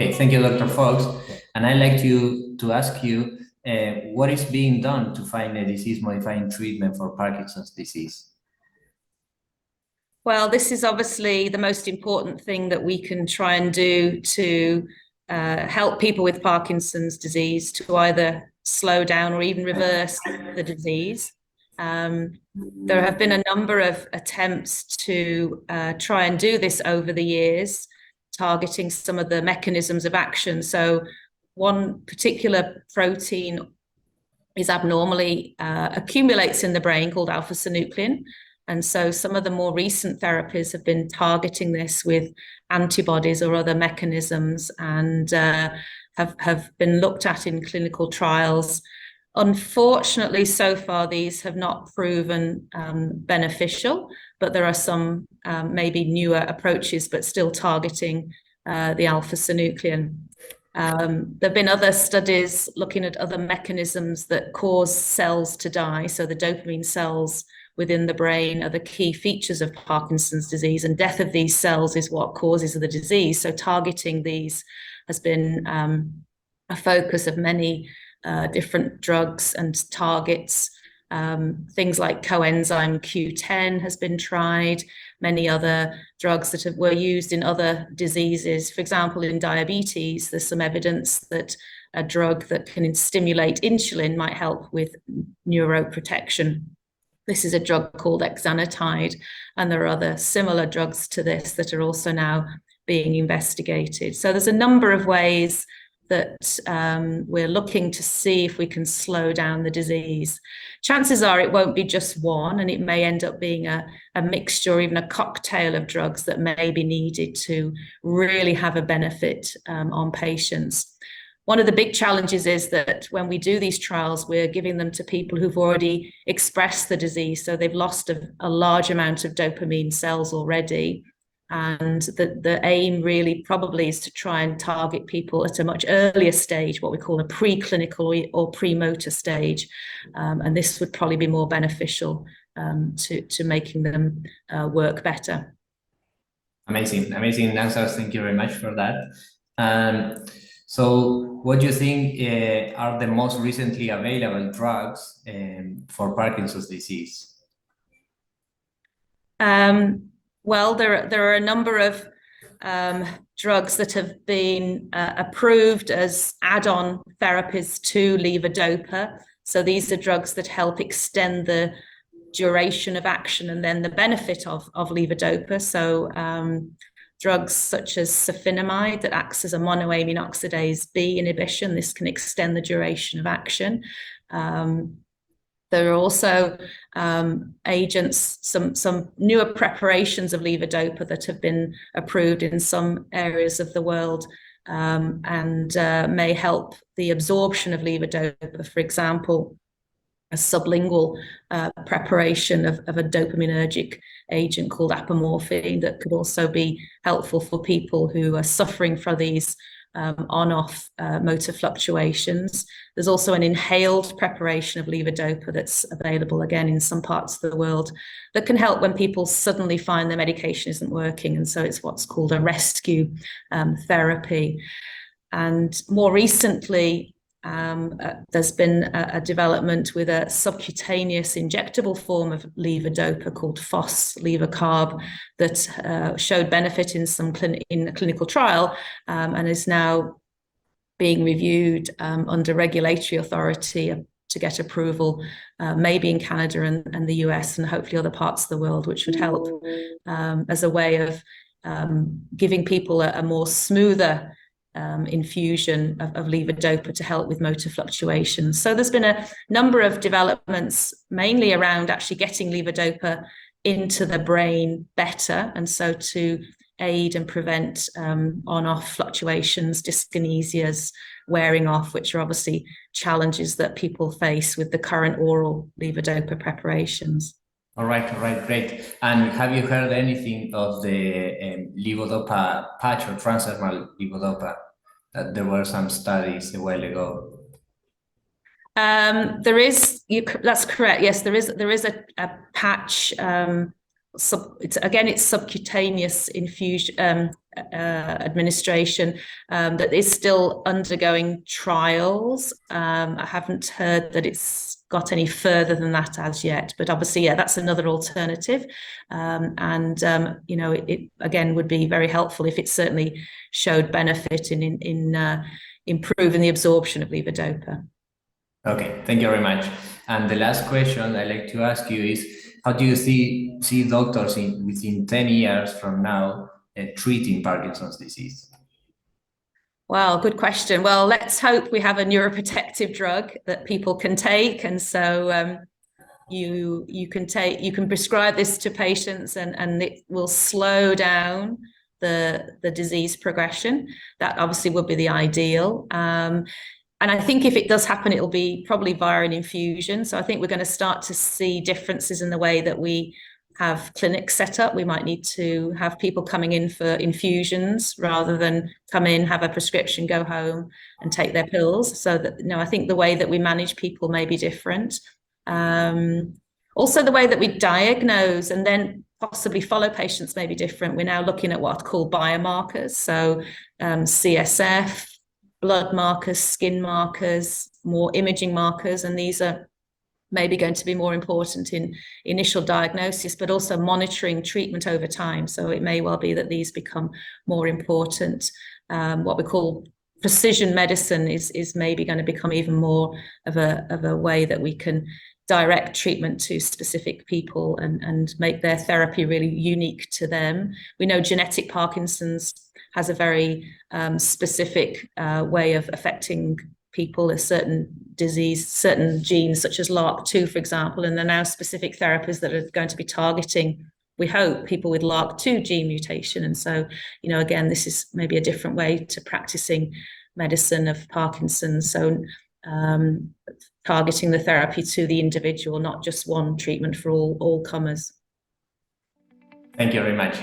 Okay, thank you, Dr. Fox. And I'd like to ask you, what is being done to find a disease-modifying treatment for Parkinson's disease? Well, this is obviously the most important thing that we can try and do to help people with Parkinson's disease to either slow down or even reverse the disease. There have been a number of attempts to try and do this over the years, targeting some of the mechanisms of action. So one particular protein is abnormally accumulates in the brain called alpha-synuclein. And so some of the more recent therapies have been targeting this with antibodies or other mechanisms, and have been looked at in clinical trials. Unfortunately, so far, these have not proven beneficial, but there are some maybe newer approaches, but still targeting the alpha-synuclein. There have been other studies looking at other mechanisms that cause cells to die. So the dopamine cells within the brain are the key features of Parkinson's disease, and death of these cells is what causes the disease. So targeting these has been a focus of many different drugs and targets. Things like coenzyme Q10 has been tried. Many other drugs that were used in other diseases. For example, in diabetes, there's some evidence that a drug that can stimulate insulin might help with neuroprotection. This is a drug called exenatide, and there are other similar drugs to this that are also now being investigated. So there's a number of ways that we're looking to see if we can slow down the disease. Chances are it won't be just one, and it may end up being a mixture or even a cocktail of drugs that may be needed to really have a benefit on patients. One of the big challenges is that when we do these trials, we're giving them to people who've already expressed the disease. So they've lost a large amount of dopamine cells already. And the aim really probably is to try and target people at a much earlier stage, what we call a preclinical or pre-motor stage. And this would probably be more beneficial to making them work better. Amazing answers. Thank you very much for that. So what do you think are the most recently available drugs for Parkinson's disease? Well, there are a number of drugs that have been approved as add-on therapies to levodopa. So these are drugs that help extend the duration of action and then the benefit of levodopa. So drugs such as safinamide that acts as a monoamine oxidase B inhibition. This can extend the duration of action. There are also agents, some newer preparations of levodopa that have been approved in some areas of the world and may help the absorption of levodopa. For example, a sublingual preparation of a dopaminergic agent called apomorphine that could also be helpful for people who are suffering from these on-off motor fluctuations. There's also an inhaled preparation of levodopa that's available again in some parts of the world that can help when people suddenly find their medication isn't working. And so it's what's called a rescue therapy. And more recently, there's been a development with a subcutaneous injectable form of levodopa called levocarb that showed benefit in in a clinical trial and is now being reviewed under regulatory authority to get approval, maybe in Canada and the US and hopefully other parts of the world, which would help as a way of giving people a more smoother infusion of levodopa to help with motor fluctuations. So there's been a number of developments, mainly around actually getting levodopa into the brain better, and so to aid and prevent on-off fluctuations, dyskinesias, wearing off, which are obviously challenges that people face with the current oral levodopa preparations. All right, great. And have you heard anything of the levodopa patch or transdermal levodopa? There were some studies a while ago. That's correct. Yes, there is a patch. It's subcutaneous infusion administration that is still undergoing trials. I haven't heard that it's got any further than that as yet, but obviously, yeah, that's another alternative. You know, it again would be very helpful if it certainly showed benefit in improving the absorption of levodopa. Okay, thank you very much. And the last question I'd like to ask you is, how do you see doctors within 10 years from now treating Parkinson's disease? Well, good question. Well, let's hope we have a neuroprotective drug that people can take, and so you can prescribe this to patients, and it will slow down the disease progression. That obviously would be the ideal. And I think if it does happen, it'll be probably via an infusion. So I think we're going to start to see differences in the way that we have clinics set up. We might need to have people coming in for infusions rather than come in, have a prescription, go home and take their pills. So that, you know, I think the way that we manage people may be different. Also the way that we diagnose and then possibly follow patients may be different. We're now looking at what are called biomarkers. So CSF, blood markers, skin markers, more imaging markers, and these are maybe going to be more important in initial diagnosis, but also monitoring treatment over time. So it may well be that these become more important. What we call precision medicine is maybe going to become even more of a way that we can direct treatment to specific people and make their therapy really unique to them. We know genetic Parkinson's has a very specific way of affecting people, a certain disease, certain genes such as LRRK2, for example, and there are now specific therapies that are going to be targeting, we hope, people with LRRK2 gene mutation. And so, you know, again, this is maybe a different way to practicing medicine of Parkinson's. So targeting the therapy to the individual, not just one treatment for all comers. Thank you very much.